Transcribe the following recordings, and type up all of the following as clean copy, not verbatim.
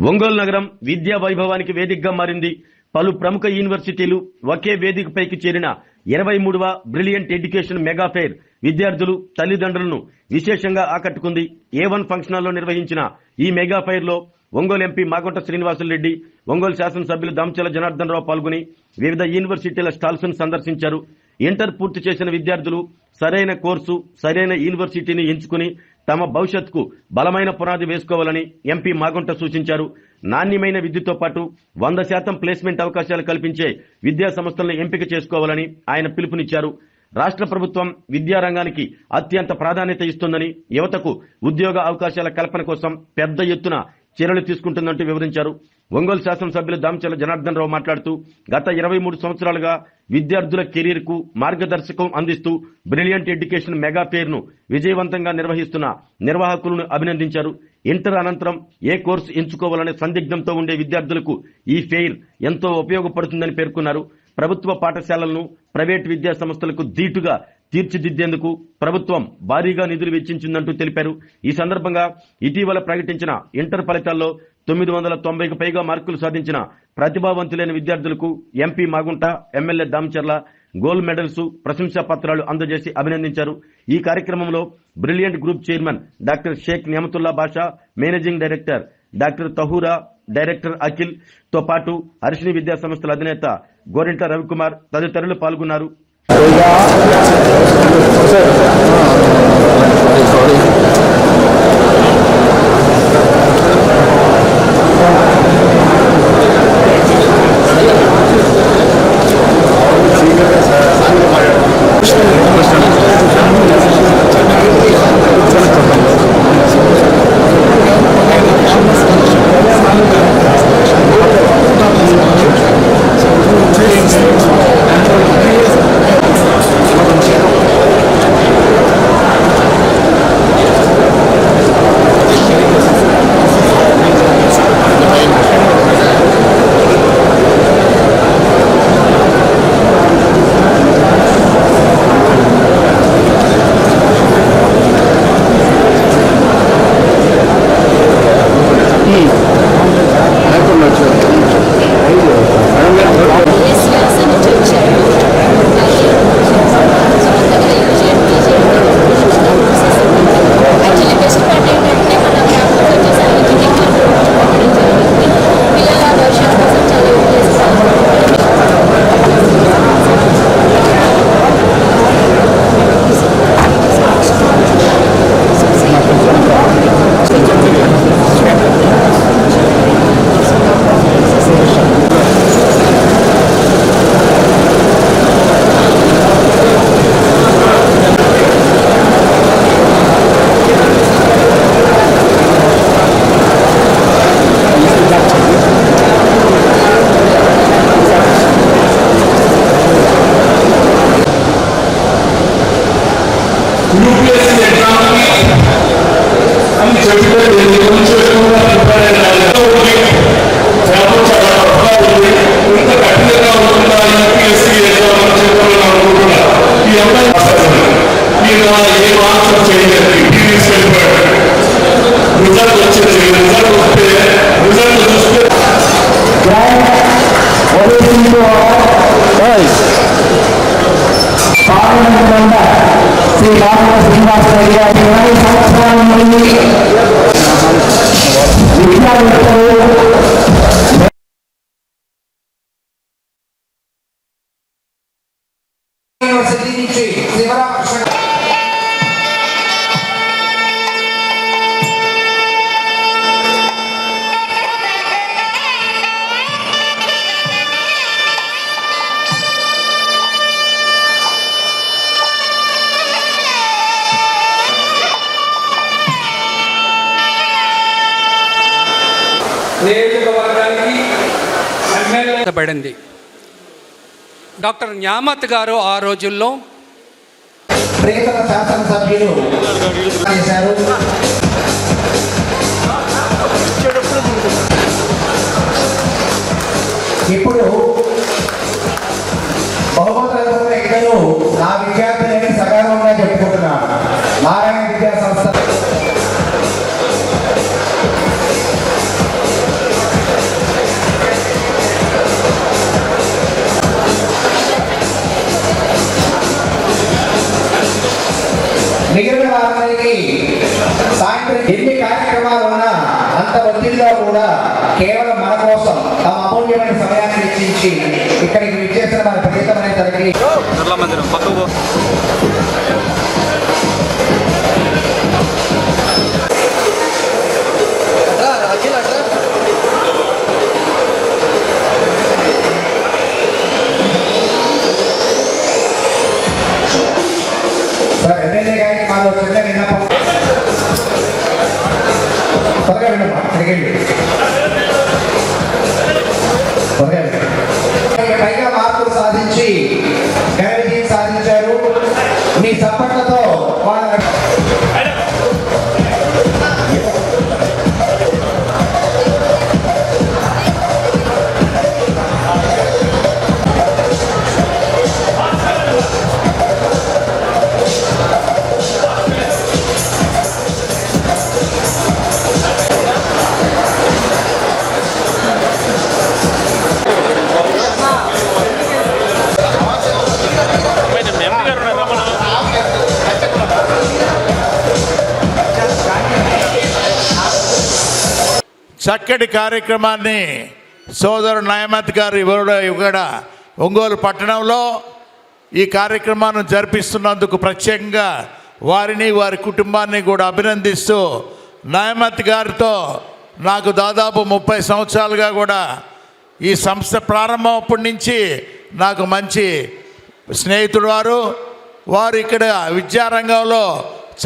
ఒంగోలు నగరం విద్యా వైభవానికి వేదికగా మారింది. పలు ప్రముఖ యూనివర్సిటీలు ఒకే వేదికపైకి చేరిన 23వ బ్రిలియంట్ ఎడ్యుకేషన్ మెగా ఫెయిర్ విద్యార్థులు, తల్లిదండ్రులను విశేషంగా ఆకట్టుకుంది. A1 ఫంక్షన్ హాల్లో నిర్వహించిన ఈ మెగా ఫెయిర్ లో ఒంగోలు ఎంపీ మాగుంట శ్రీనివాసులరెడ్డి, ఒంగోలు శాసనసభ్యులు దామచల జనార్దన్ రావు పాల్గొని వివిధ యూనివర్సిటీల స్టాల్స్ ను సందర్శించారు. ఇంటర్ పూర్తి చేసిన విద్యార్థులు సరైన కోర్సు, సరైన యూనివర్సిటీని ఎంచుకుని తమ భవిష్యత్తుకు బలమైన పునాది వేసుకోవాలని ఎంపీ మాగుంట సూచించారు. నాణ్యమైన విద్యతో పాటు 100% ప్లేస్మెంట్ అవకాశాలు కల్పించే విద్యా సంస్థలను ఎంపిక చేసుకోవాలని ఆయన పిలుపునిచ్చారు. రాష్ట్ర ప్రభుత్వం విద్యారంగానికి అత్యంత ప్రాధాన్యత ఇస్తుందని, యువతకు ఉద్యోగ అవకాశాల కల్పన కోసం పెద్ద ఎత్తున చర్యలు తీసుకుంటుందంటూ వివరించారు. ఒంగోలు శాసనసభ్యులు దామచల జనార్దన్ రావు మాట్లాడుతూ గత 23 సంవత్సరాలుగా విద్యార్థుల కెరీర్ కు మార్గదర్శకం అందిస్తూ బ్రిలియంట్ ఎడ్యుకేషన్ మెగా ఫెయిర్ ను విజయవంతంగా నిర్వహిస్తున్న నిర్వాహకులను అభినందించారు. ఇంటర్ అనంతరం ఏ కోర్సు ఎంచుకోవాలనే సందిగ్ధంతో ఉండే విద్యార్థులకు ఈ ఫెయిర్ ఎంతో ఉపయోగపడుతుందని పేర్కొన్నారు. ప్రభుత్వ పాఠశాలలను ప్రైవేటు విద్యా సంస్థలకు ధీటుగా తీర్చిదిద్దేందుకు ప్రభుత్వం భారీగా నిధులు వెచ్చించిందంటూ తెలిపారు. ఈ సందర్భంగా ఇటీవల ప్రకటించిన ఇంటర్ ఫలితాల్లో 990కు పైగా మార్కులు సాధించిన ప్రతిభావంతులైన విద్యార్థులకు MP Magunta, MLA Damacharla gold medals, ప్రశంసా పత్రాలు అందజేసి అభినందించారు. ఈ కార్యక్రమంలో brilliant group chairman doctor Sheikh Niamathulla Basha, managing director doctor Tahura, director Akhil తో పాటు హర్షిని విద్యా సంస్థల అధినేత గోరింట రవికుమార్ తదితరులు పాల్గొన్నారు. పడింది. డాక్టర్ న్యామత్ గారు ఆ రోజుల్లో శాసనసభ్యులు ఇప్పుడు బహుమతుల ఎక్కడో నా విద్యార్థులని సకాలంగా చెప్పుకుంటున్నాను. నారాయణ విద్యా సంస్థ ఒత్తిడిలో కూడా కేవలం మన కోసం తమ అమూల్యమైన సమయాన్ని వెచ్చించి ఇక్కడికి విచ్చేసిన మన ప్రియతమైన తల్లికి ఎమ్మెల్యే గారికి మాలో చిన్న విన్నపం. త్వరగా విన్నపం అడిగండి. పైగా మార్కులు సాధించి ఘన విజయం సాధించారు. మీ సపోర్ట్లతో వాళ్ళ చక్కటి కార్యక్రమాన్ని సోదరుడు నయమత్ గారు ఇవ్వడ ఒంగోలు పట్టణంలో ఈ కార్యక్రమాన్ని జరిపిస్తున్నందుకు ప్రత్యేకంగా వారిని వారి కుటుంబాన్ని కూడా అభినందిస్తూ, నయమత్ గారితో నాకు దాదాపు 30 సంవత్సరాలుగా కూడా ఈ సంస్థ ప్రారంభం నుంచి నాకు మంచి స్నేహితుడు వారు ఇక్కడ విద్యారంగంలో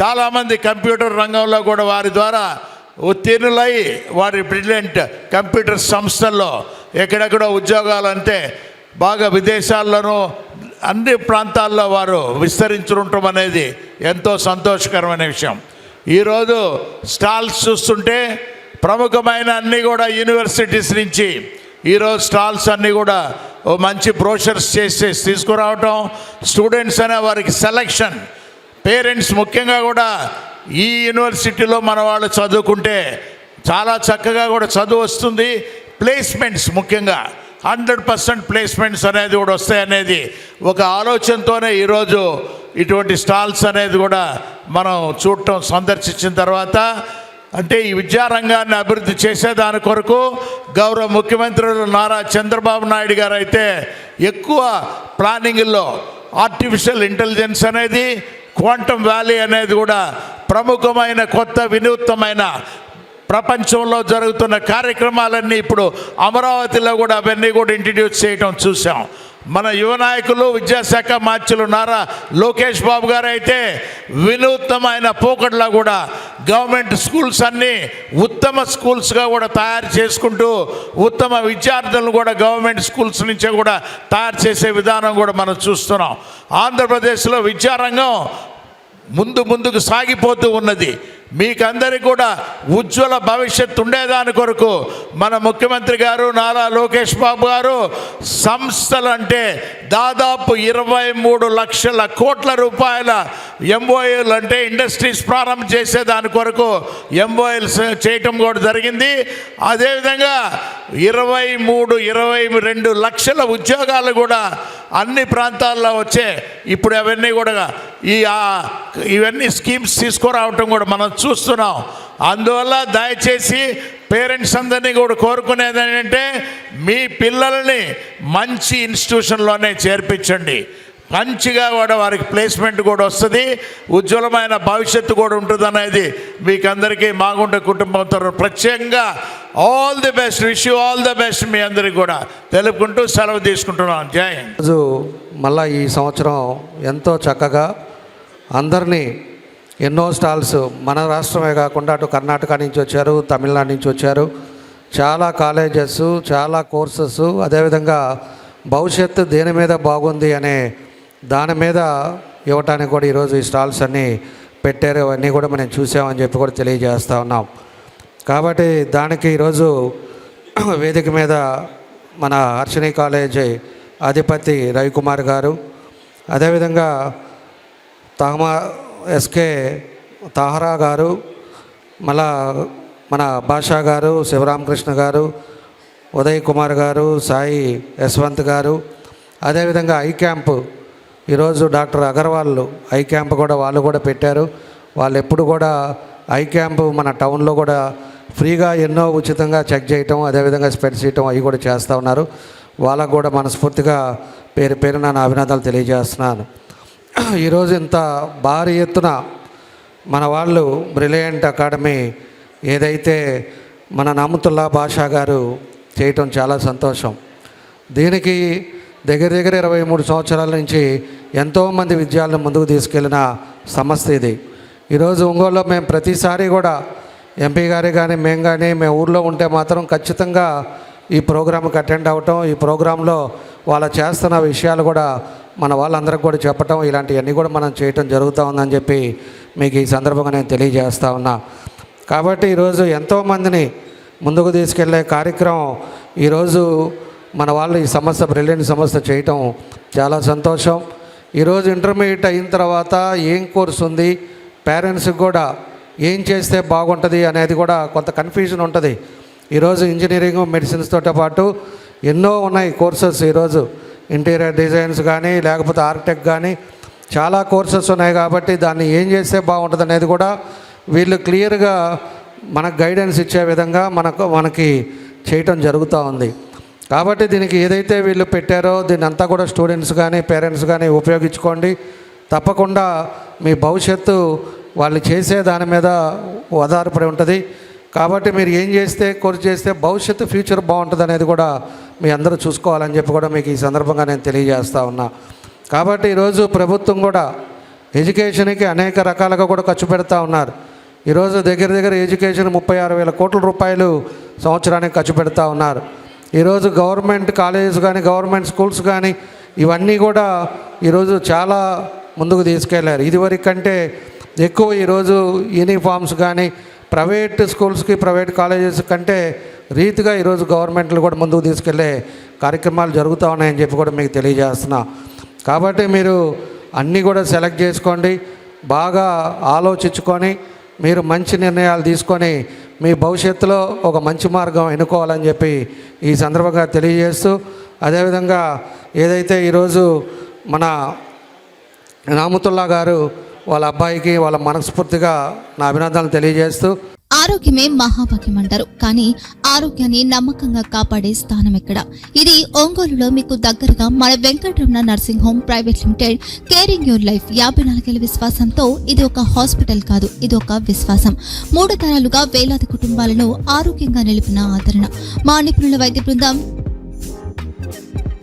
చాలామంది కంప్యూటర్ రంగంలో కూడా వారి ద్వారా ఉత్తీర్ణులై వారి బ్రిలియంట్ కంప్యూటర్ సంస్థల్లో ఎక్కడెక్కడో ఉద్యోగాలు అంటే బాగా విదేశాల్లోనూ అన్ని ప్రాంతాల్లో వారు విస్తరించుండటం అనేది ఎంతో సంతోషకరమైన విషయం. ఈరోజు స్టాల్స్ చూస్తుంటే ప్రముఖమైన అన్నీ కూడా యూనివర్సిటీస్ నుంచి ఈరోజు స్టాల్స్ అన్నీ కూడా ఓ మంచి బ్రోషర్స్ చేసి తీసుకురావటం, స్టూడెంట్స్ అనే వారికి సెలెక్షన్, పేరెంట్స్ ముఖ్యంగా కూడా ఈ యూనివర్సిటీలో మన వాళ్ళు చదువుకుంటే చాలా చక్కగా కూడా చదువు వస్తుంది. ప్లేస్మెంట్స్ ముఖ్యంగా 100% ప్లేస్మెంట్స్ అనేది కూడా వస్తాయనేది ఒక ఆలోచనతోనే ఈరోజు ఇటువంటి స్టాల్స్ అనేది కూడా మనం చూడటం సందర్శించిన తర్వాత, అంటే ఈ విద్యారంగాన్ని అభివృద్ధి చేసేదాని కొరకు గౌరవ ముఖ్యమంత్రులు నారా చంద్రబాబు నాయుడు గారు అయితే ఎక్కువ ప్లానింగ్లో ఆర్టిఫిషియల్ ఇంటెలిజెన్స్ అనేది, క్వాంటమ్ వ్యాలీ అనేది కూడా ప్రముఖమైన కొత్త వినూత్నమైన ప్రపంచంలో జరుగుతున్న కార్యక్రమాలన్నీ ఇప్పుడు అమరావతిలో కూడా అవన్నీ కూడా ఇంట్రడ్యూస్ చేయడం చూసాం. మన యువ నాయకులు విద్యాశాఖ మార్చులు నారా లోకేష్ బాబు గారు అయితే వినూత్నమైన పోకడ్లా కూడా గవర్నమెంట్ స్కూల్స్ అన్నీ ఉత్తమ స్కూల్స్గా కూడా తయారు చేసుకుంటూ ఉత్తమ విద్యార్థులను కూడా గవర్నమెంట్ స్కూల్స్ నుంచే కూడా తయారు చేసే విధానం కూడా మనం చూస్తున్నాం. ఆంధ్రప్రదేశ్లో విద్యారంగం ముందుకు సాగిపోతూ ఉన్నది. మీకందరికీ కూడా ఉజ్వల భవిష్యత్తు ఉండేదాని కొరకు మన ముఖ్యమంత్రి గారు నారా లోకేష్ బాబు గారు సంస్థలు అంటే దాదాపు 23 లక్షల కోట్ల రూపాయల ఎంఓఏలు అంటే ఇండస్ట్రీస్ ప్రారంభం చేసేదాని కొరకు ఎంఓఏలు చేయటం కూడా జరిగింది. అదేవిధంగా 22 లక్షల ఉద్యోగాలు కూడా అన్ని ప్రాంతాల్లో వచ్చే ఇప్పుడు అవన్నీ కూడా ఇవన్నీ స్కీమ్స్ తీసుకురావటం కూడా మనం చూస్తున్నాం. అందువల్ల దయచేసి పేరెంట్స్ అందరినీ కూడా కోరుకునేది ఏంటంటే మీ పిల్లల్ని మంచి ఇన్స్టిట్యూషన్లోనే చేర్పించండి. మంచిగా కూడా వారికి ప్లేస్మెంట్ కూడా వస్తుంది, ఉజ్వలమైన భవిష్యత్తు కూడా ఉంటుంది అనేది మీకు అందరికీ మాగుంట కుటుంబంతో ప్రత్యేకంగా all the best, wish you all the best మీ అందరికీ కూడా తెలుపుకుంటూ సెలవు తీసుకుంటున్నాను. జై హింద్. రోజు మళ్ళీ ఈ సంవత్సరం ఎంతో చక్కగా అందరినీ ఎన్నో స్టాల్స్ మన రాష్ట్రమే కాకుండా అటు కర్ణాటక నుంచి వచ్చారు, తమిళనాడు నుంచి వచ్చారు, చాలా కాలేజెస్, చాలా కోర్సెస్, అదేవిధంగా భవిష్యత్తు దేని మీద బాగుంది అనే దాని మీద ఇవ్వటానికి కూడా ఈరోజు ఈ స్టాల్స్ అన్నీ పెట్టారు. అవన్నీ కూడా మనం చూసామని చెప్పి కూడా తెలియజేస్తూ ఉన్నాం. కాబట్టి దానికి ఈరోజు వేదిక మీద మన హర్షిని కాలేజీ అధిపతి రవికుమార్ గారు, అదేవిధంగా ఎస్కే తాహరా గారు, మళ్ళా మన భాషా గారు, శివరామకృష్ణ గారు, ఉదయ్ కుమార్ గారు, సాయి యశ్వంత్ గారు, అదేవిధంగా ఐ క్యాంప్ ఈరోజు డాక్టర్ అగర్వాల్ ఐ క్యాంప్ కూడా వాళ్ళు కూడా పెట్టారు. వాళ్ళు ఎప్పుడు కూడా ఐ క్యాంప్ మన టౌన్లో కూడా ఫ్రీగా ఎన్నో ఉచితంగా చెక్ చేయటం, అదేవిధంగా స్పెడ్స్ చేయటం అవి కూడా చేస్తూ ఉన్నారు. వాళ్ళకు కూడా మనస్ఫూర్తిగా పేరు పేరున నా అభినందనలు తెలియజేస్తున్నాను. ఈరోజు ఇంత భారీ ఎత్తున మన వాళ్ళు బ్రిలియంట్ అకాడమీ ఏదైతే మన నమ్ముతుల్లా బాషా గారు చేయటం చాలా సంతోషం. దీనికి దగ్గర 23 సంవత్సరాల నుంచి ఎంతోమంది విద్యార్థులను ముందుకు తీసుకెళ్లిన సంస్థ ఇది. ఈరోజు ఒంగోలులో మేము ప్రతిసారి కూడా ఎంపీ గారి కానీ మేము ఊర్లో ఉంటే మాత్రం ఖచ్చితంగా ఈ ప్రోగ్రాంకి అటెండ్ అవ్వటం, ఈ ప్రోగ్రాంలో వాళ్ళ చేస్తున్న విషయాలు కూడా మన వాళ్ళందరికీ కూడా చెప్పటం, ఇలాంటివన్నీ కూడా మనం చేయటం జరుగుతూ ఉందని చెప్పి మీకు ఈ సందర్భంగా నేను తెలియజేస్తా ఉన్నా. కాబట్టి ఈరోజు ఎంతోమందిని ముందుకు తీసుకెళ్లే కార్యక్రమం ఈరోజు మన వాళ్ళు ఈ సంస్థ బ్రిలియంట్ సంస్థ చేయటం చాలా సంతోషం. ఈరోజు ఇంటర్మీడియట్ అయిన తర్వాత ఏం కోర్సు ఉంది, పేరెంట్స్కి కూడా ఏం చేస్తే బాగుంటుంది అనేది కూడా కొంత కన్ఫ్యూజన్ ఉంటుంది. ఈరోజు ఇంజనీరింగ్ మెడిసిన్స్తో పాటు ఎన్నో ఉన్నాయి కోర్సెస్. ఈరోజు ఇంటీరియర్ డిజైన్స్ కానీ లేకపోతే ఆర్కిటెక్ట్ కానీ చాలా కోర్సెస్ ఉన్నాయి. కాబట్టి దాన్ని ఏం చేస్తే బాగుంటుంది అనేది కూడా వీళ్ళు క్లియర్గా మనకు గైడెన్స్ ఇచ్చే విధంగా మనకి చేయటం జరుగుతూ ఉంది. కాబట్టి దీనికి ఏదైతే వీళ్ళు పెట్టారో దీన్ని అంతా కూడా స్టూడెంట్స్ కానీ పేరెంట్స్ కానీ ఉపయోగించుకోండి. తప్పకుండా మీ భవిష్యత్తు వాళ్ళు చేసే దాని మీద ఆధారపడి ఉంటుంది. కాబట్టి మీరు ఏం చేస్తే కోర్సు చేస్తే భవిష్యత్తు ఫ్యూచర్ బాగుంటుంది అనేది కూడా మీ అందరూ చూసుకోవాలని చెప్పి కూడా మీకు ఈ సందర్భంగా నేను తెలియజేస్తూ ఉన్నా. కాబట్టి ఈరోజు ప్రభుత్వం కూడా ఎడ్యుకేషన్కి అనేక రకాలుగా కూడా ఖర్చు పెడతా ఉన్నారు. ఈరోజు దగ్గర ఎడ్యుకేషన్ 36,000 కోట్ల రూపాయలు సంవత్సరానికి ఖర్చు పెడతా ఉన్నారు. ఈరోజు గవర్నమెంట్ కాలేజెస్ కానీ గవర్నమెంట్ స్కూల్స్ కానీ ఇవన్నీ కూడా ఈరోజు చాలా ముందుకు తీసుకెళ్లారు. ఇదివరకు కంటే ఎక్కువ ఈరోజు యూనిఫామ్స్ కానీ ప్రైవేట్ స్కూల్స్కి ప్రైవేట్ కాలేజెస్ కంటే రీతిగా ఈరోజు గవర్నమెంట్లు కూడా ముందుకు తీసుకెళ్లే కార్యక్రమాలు జరుగుతూ ఉన్నాయని చెప్పి కూడా మీకు తెలియజేస్తున్నా. కాబట్టి మీరు అన్నీ కూడా సెలెక్ట్ చేసుకోండి, బాగా ఆలోచించుకొని మీరు మంచి నిర్ణయాలు తీసుకొని మీ భవిష్యత్తులో ఒక మంచి మార్గం ఎన్నుకోవాలని చెప్పి ఈ సందర్భంగా తెలియజేస్తూ, అదేవిధంగా ఏదైతే ఈరోజు మన నామతుల్లా గారు వాళ్ళ అబ్బాయికి వాళ్ళ మనస్ఫూర్తిగా నా అభినందనలు తెలియజేస్తూ, ఆరోగ్యమే మహాభాగ్యం అంటారు, కానీ ఆరోగ్యాన్ని నమ్మకంగా కాపాడే స్థానం ఎక్కడ? ఇది ఒంగోలులో మీకు దగ్గరగా మన Venkataramana nursing home private limited. Caring your life 54 ఏళ్ల విశ్వాసంతో ఇది ఒక హాస్పిటల్ కాదు, ఇది ఒక విశ్వాసం. 3 తరాలుగా వేలాది కుటుంబాలను ఆరోగ్యంగా నిలిపిన ఆదరణ. మా నిపుణుల వైద్య బృందం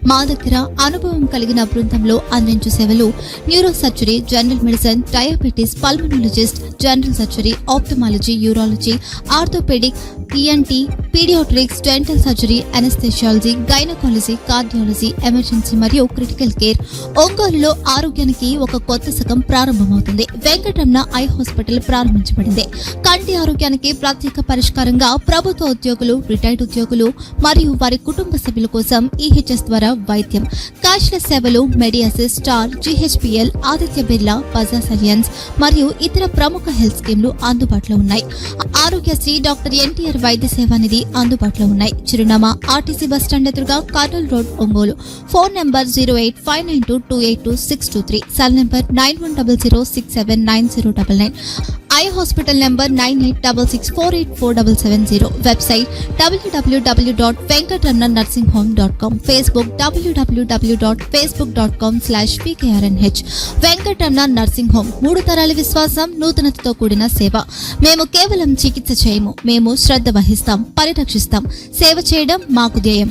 మా దగ్గర అనుభవం కలిగిన బృందంలో అందించే సేవలు neuro surgery, general medicine, diabetes, pulmonologist, general surgery, ophthalmology, urology, orthopaedic, ENT, paediatrics, dental surgery, anaesthesiology, gynaecology, cardiology, emergency మరియు క్రిటికల్ కేర్. ఒంగోలులో ఆరోగ్యానికి ఒక కొత్త శకం ప్రారంభమవుతుంది. వెంకటరమణ ఐ హాస్పిటల్ ప్రారంభించబడింది. కంటి ఆరోగ్యానికి ప్రత్యేక పరిష్కారంగా ప్రభుత్వ ఉద్యోగులు, రిటైర్డ్ ఉద్యోగులు మరియు వారి కుటుంబ సభ్యుల కోసం ఈహెచ్ఎస్ ద్వారా వైద్యం, క్యాష్లెస్ సేవలు, మెడియాసిస్, స్టార్, జీహెచ్పిఎల్, ఆదిత్య బిర్లా, బజాజ్ అలియన్స్ మరియు ఇతర ప్రముఖ హెల్త్ స్కీమ్లు అందుబాటులో ఉన్నాయి. ఆరోగ్యశ్రీ, డాక్టర్ ఎన్టీఆర్ వైద్య సేవా నిధి అందుబాటులో ఉన్నాయి. చిరునామా ఆర్టీసీ బస్టాండ్ ఎదురుగా, Kurnool road, Ongole. Phone number 08592282623, cell number 9100679099, eye hospital number 9866484770, website www.venkatramanarsinghome.com, Facebook www.facebook.com/pkrnh. Venkataramana nursing home, 3 తరాల విశ్వాసం, నూతనతతో కూడిన సేవ. మేము కేవలం చికిత్స చేయము, మేము శ్రద్ధ వహిస్తాం, పరిరక్షిస్తాం. సేవ చేయడం మాకు ధ్యేయం.